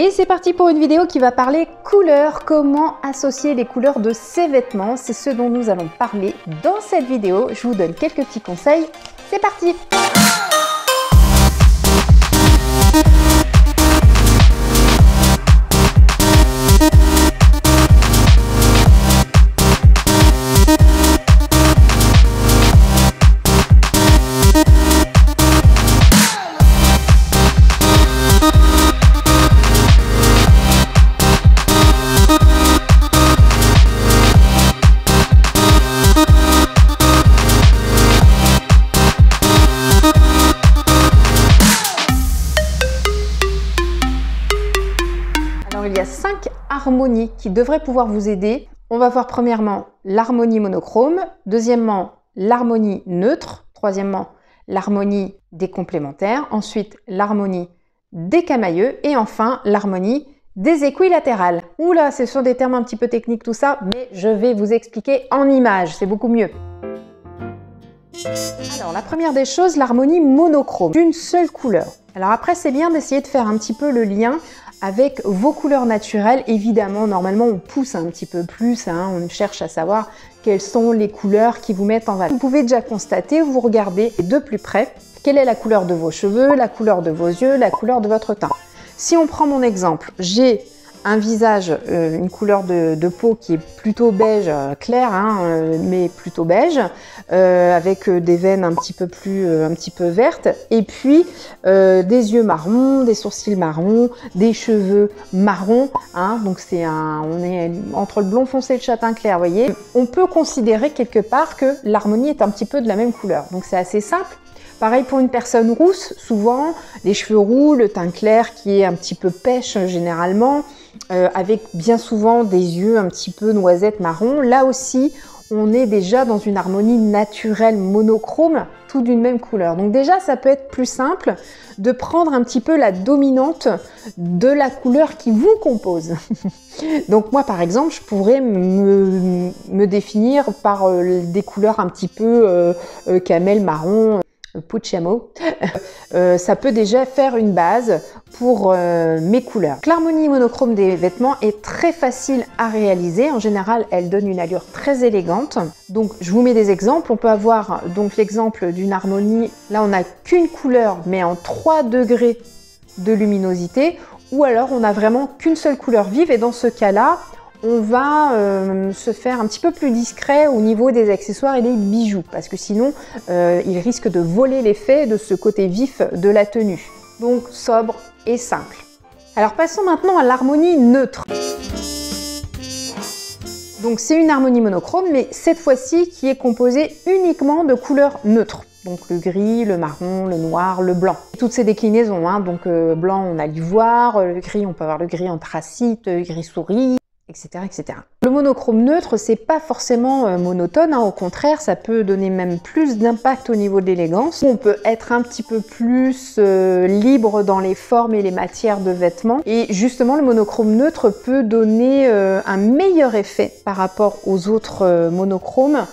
Et c'est parti pour une vidéo qui va parler couleurs, comment associer les couleurs de ses vêtements. C'est ce dont nous allons parler dans cette vidéo. Je vous donne quelques petits conseils. C'est parti! Alors, il y a 5 harmonies qui devraient pouvoir vous aider. On va voir premièrement l'harmonie monochrome, deuxièmement l'harmonie neutre, troisièmement l'harmonie des complémentaires, ensuite l'harmonie des camailleux et enfin l'harmonie des équilatérales. Oula, ce sont des termes un petit peu techniques tout ça, mais je vais vous expliquer en images, c'est beaucoup mieux. Alors la première des choses, l'harmonie monochrome, d'une seule couleur. Alors après c'est bien d'essayer de faire un petit peu le lien avec vos couleurs naturelles. Évidemment, normalement on pousse un petit peu plus, on cherche à savoir quelles sont les couleurs qui vous mettent en valeur. Vous pouvez déjà constater, vous regardez de plus près, quelle est la couleur de vos cheveux, la couleur de vos yeux, la couleur de votre teint. Si on prend mon exemple, j'ai un visage, une couleur de peau qui est plutôt beige clair, mais plutôt beige, avec des veines un petit peu vertes, et puis des yeux marrons, des sourcils marrons, des cheveux marrons, donc on est entre le blond foncé et le châtain clair, vous voyez. On peut considérer quelque part que l'harmonie est un petit peu de la même couleur, donc c'est assez simple. Pareil pour une personne rousse, souvent les cheveux roux, le teint clair qui est un petit peu pêche généralement, avec bien souvent des yeux un petit peu noisette marron. Là aussi, on est déjà dans une harmonie naturelle monochrome, tout d'une même couleur. Donc déjà, ça peut être plus simple de prendre un petit peu la dominante de la couleur qui vous compose. Donc moi, par exemple, je pourrais me définir par des couleurs un petit peu camel marron, Pucciamo. Ça peut déjà faire une base pour mes couleurs. L'harmonie monochrome des vêtements est très facile à réaliser. En général, elle donne une allure très élégante. Donc, je vous mets des exemples. On peut avoir donc l'exemple d'une harmonie. Là, on n'a qu'une couleur, mais en 3 degrés de luminosité. Ou alors, on n'a vraiment qu'une seule couleur vive. Et dans ce cas-là, on va se faire un petit peu plus discret au niveau des accessoires et des bijoux, parce que sinon, il risque de voler l'effet de ce côté vif de la tenue. Donc, sobre et simple. Alors, passons maintenant à l'harmonie neutre. Donc, c'est une harmonie monochrome, mais cette fois-ci qui est composée uniquement de couleurs neutres. Donc le gris, le marron, le noir, le blanc. Toutes ces déclinaisons, donc blanc, on a l'ivoire, le gris, on peut avoir le gris anthracite, le gris souris, etc., etc. Le monochrome neutre, c'est pas forcément monotone, au contraire, ça peut donner même plus d'impact au niveau de l'élégance. On peut être un petit peu plus libre dans les formes et les matières de vêtements. Et justement, le monochrome neutre peut donner un meilleur effet par rapport aux autres monochromes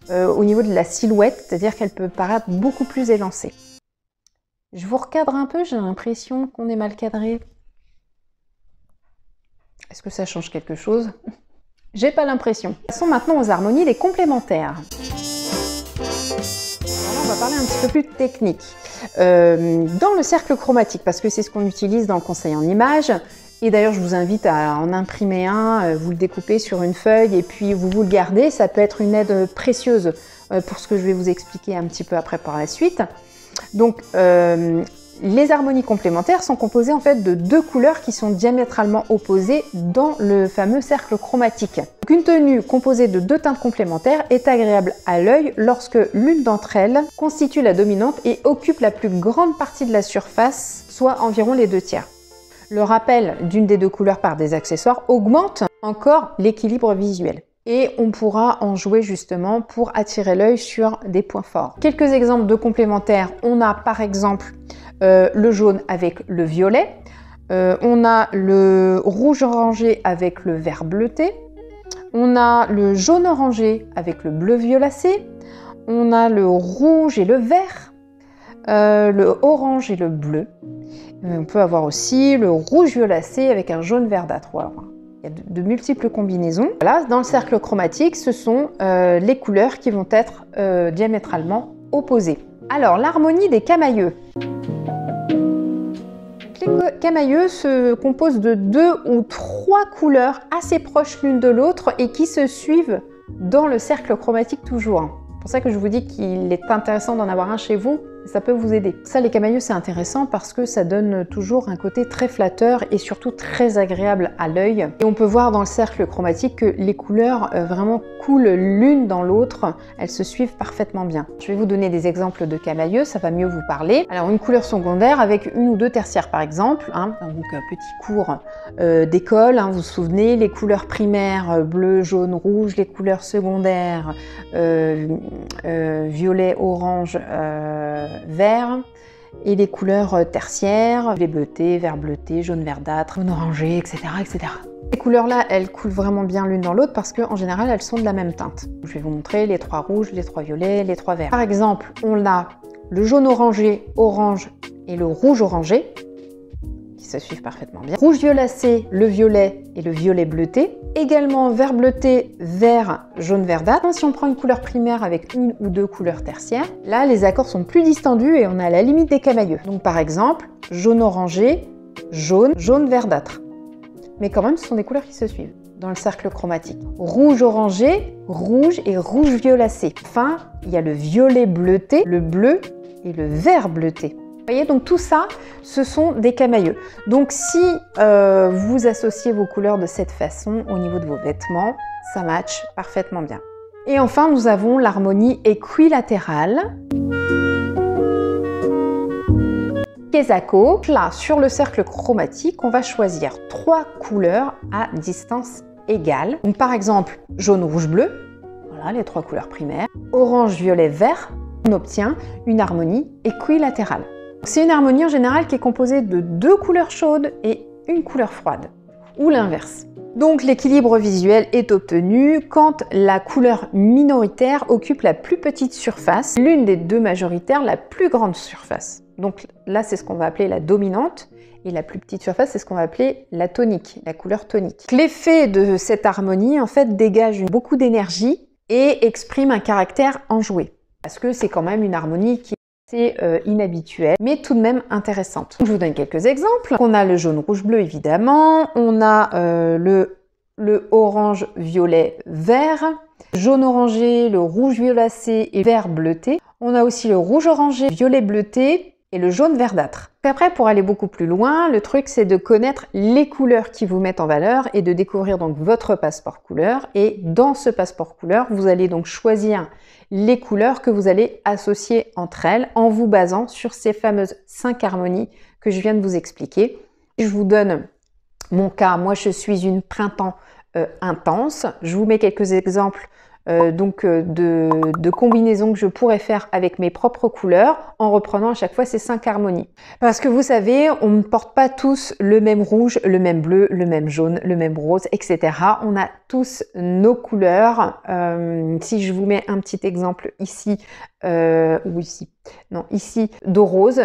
au niveau de la silhouette, c'est-à-dire qu'elle peut paraître beaucoup plus élancée. Je vous recadre un peu, j'ai l'impression qu'on est mal cadré. Est-ce que ça change quelque chose? J'ai pas l'impression. Passons maintenant aux harmonies des complémentaires. Alors là, on va parler un petit peu plus technique. Dans le cercle chromatique, parce que c'est ce qu'on utilise dans le conseil en images, et d'ailleurs je vous invite à en imprimer un, vous le découpez sur une feuille et puis vous le gardez, ça peut être une aide précieuse pour ce que je vais vous expliquer un petit peu après par la suite. Donc, les harmonies complémentaires sont composées en fait de 2 couleurs qui sont diamétralement opposées dans le fameux cercle chromatique. Donc, une tenue composée de 2 teintes complémentaires est agréable à l'œil lorsque l'une d'entre elles constitue la dominante et occupe la plus grande partie de la surface, soit environ les 2/3. Le rappel d'une des 2 couleurs par des accessoires augmente encore l'équilibre visuel. Et on pourra en jouer justement pour attirer l'œil sur des points forts. Quelques exemples de complémentaires. On a par exemple le jaune avec le violet. On a le rouge orangé avec le vert bleuté. On a le jaune orangé avec le bleu violacé. On a le rouge et le vert. Le orange et le bleu. Mais on peut avoir aussi le rouge violacé avec un jaune verdâtre. Voilà. Il y a de multiples combinaisons. Voilà, dans le cercle chromatique, ce sont les couleurs qui vont être diamétralement opposées. Alors, l'harmonie des camaïeux. Les camaïeux se composent de 2 ou 3 couleurs assez proches l'une de l'autre et qui se suivent dans le cercle chromatique toujours. C'est pour ça que je vous dis qu'il est intéressant d'en avoir un chez vous, ça peut vous aider. Ça, les camaïeux, c'est intéressant parce que ça donne toujours un côté très flatteur et surtout très agréable à l'œil. Et on peut voir dans le cercle chromatique que les couleurs vraiment coulent l'une dans l'autre, elles se suivent parfaitement bien. Je vais vous donner des exemples de camaïeux, ça va mieux vous parler. Alors, une couleur secondaire avec une ou deux tertiaires par exemple, hein, donc un petit cours d'école, hein, vous vous souvenez, les couleurs primaires, bleu, jaune, rouge, les couleurs secondaires, violet, orange, vert, et les couleurs tertiaires, les bleutés, vert bleuté, jaune verdâtre, jaune orangé, etc., etc. Ces couleurs-là, elles coulent vraiment bien l'une dans l'autre parce qu'en général, elles sont de la même teinte. Je vais vous montrer les 3 rouges, les 3 violets, les 3 verts. Par exemple, on a le jaune orangé, orange et le rouge orangé, qui se suivent parfaitement bien. Rouge violacé, le violet et le violet bleuté. Également vert bleuté, vert, jaune verdâtre. Si on prend une couleur primaire avec une ou deux couleurs tertiaires, là les accords sont plus distendus et on est à la limite des camaïeux. Donc par exemple, jaune orangé, jaune, jaune verdâtre. Mais quand même, ce sont des couleurs qui se suivent dans le cercle chromatique. Rouge orangé, rouge et rouge violacé. Enfin, il y a le violet bleuté, le bleu et le vert bleuté. Vous voyez, donc tout ça, ce sont des camaïeux. Donc si vous associez vos couleurs de cette façon au niveau de vos vêtements, ça match parfaitement bien. Et enfin, nous avons l'harmonie équilatérale. Kesako. Là, sur le cercle chromatique, on va choisir 3 couleurs à distance égale. Donc par exemple, jaune, rouge, bleu. Voilà, les 3 couleurs primaires. Orange, violet, vert. On obtient une harmonie équilatérale. C'est une harmonie en général qui est composée de 2 couleurs chaudes et une couleur froide, ou l'inverse. Donc l'équilibre visuel est obtenu quand la couleur minoritaire occupe la plus petite surface, l'une des 2 majoritaires la plus grande surface. Donc là, c'est ce qu'on va appeler la dominante, et la plus petite surface, c'est ce qu'on va appeler la tonique, la couleur tonique. L'effet de cette harmonie, en fait, dégage beaucoup d'énergie et exprime un caractère enjoué, parce que c'est quand même une harmonie qui c'est inhabituel, mais tout de même intéressante. Je vous donne quelques exemples. On a le jaune, rouge, bleu, évidemment. On a le orange, violet, vert. Jaune orangé, le rouge violacé et vert bleuté. On a aussi le rouge orangé, violet bleuté et le jaune verdâtre. Après, pour aller beaucoup plus loin, le truc, c'est de connaître les couleurs qui vous mettent en valeur et de découvrir donc votre passeport couleur. Et dans ce passeport couleur, vous allez donc choisir les couleurs que vous allez associer entre elles en vous basant sur ces fameuses 5 harmonies que je viens de vous expliquer. Je vous donne mon cas. Moi, je suis une printemps intense. Je vous mets quelques exemples de combinaisons que je pourrais faire avec mes propres couleurs en reprenant à chaque fois ces 5 harmonies. Parce que vous savez, on ne porte pas tous le même rouge, le même bleu, le même jaune, le même rose, etc. On a tous nos couleurs. Si je vous mets un petit exemple ici, ou ici, non, ici, de rose,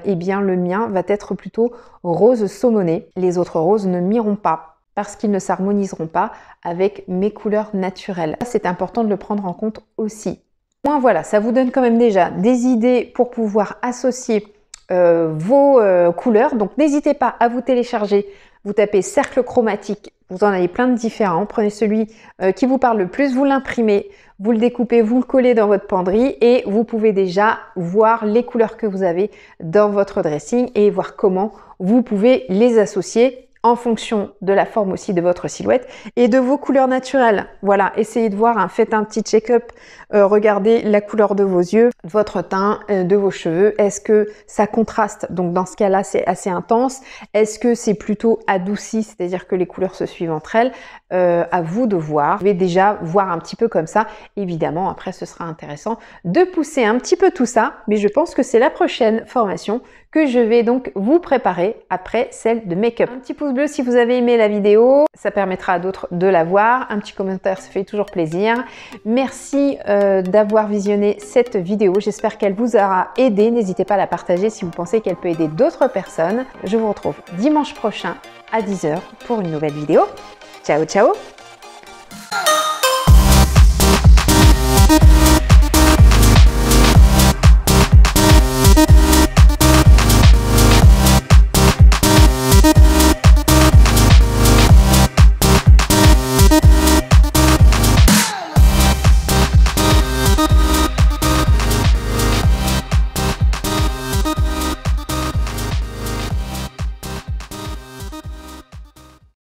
eh bien le mien va être plutôt rose saumonné. Les autres roses ne m'iront pas, parce qu'ils ne s'harmoniseront pas avec mes couleurs naturelles. C'est important de le prendre en compte aussi. Moi, voilà, ça vous donne quand même déjà des idées pour pouvoir associer vos couleurs. Donc, n'hésitez pas à vous télécharger. Vous tapez cercle chromatique, vous en avez plein de différents. Prenez celui qui vous parle le plus, vous l'imprimez, vous le découpez, vous le collez dans votre penderie et vous pouvez déjà voir les couleurs que vous avez dans votre dressing et voir comment vous pouvez les associer en fonction de la forme aussi de votre silhouette et de vos couleurs naturelles. Voilà, essayez de voir, hein, faites un petit check-up, regardez la couleur de vos yeux, de votre teint, de vos cheveux. Est-ce que ça contraste? Donc dans ce cas-là, c'est assez intense. Est-ce que c'est plutôt adouci, c'est-à-dire que les couleurs se suivent entre elles? À vous de voir. Vous pouvez déjà voir un petit peu comme ça. Évidemment, après, ce sera intéressant de pousser un petit peu tout ça, mais je pense que c'est la prochaine formation que je vais donc vous préparer après celle de make-up. Un petit pouce bleu si vous avez aimé la vidéo, ça permettra à d'autres de la voir. Un petit commentaire, ça fait toujours plaisir. Merci d'avoir visionné cette vidéo. J'espère qu'elle vous aura aidé. N'hésitez pas à la partager si vous pensez qu'elle peut aider d'autres personnes. Je vous retrouve dimanche prochain à 10 h pour une nouvelle vidéo. Ciao, ciao!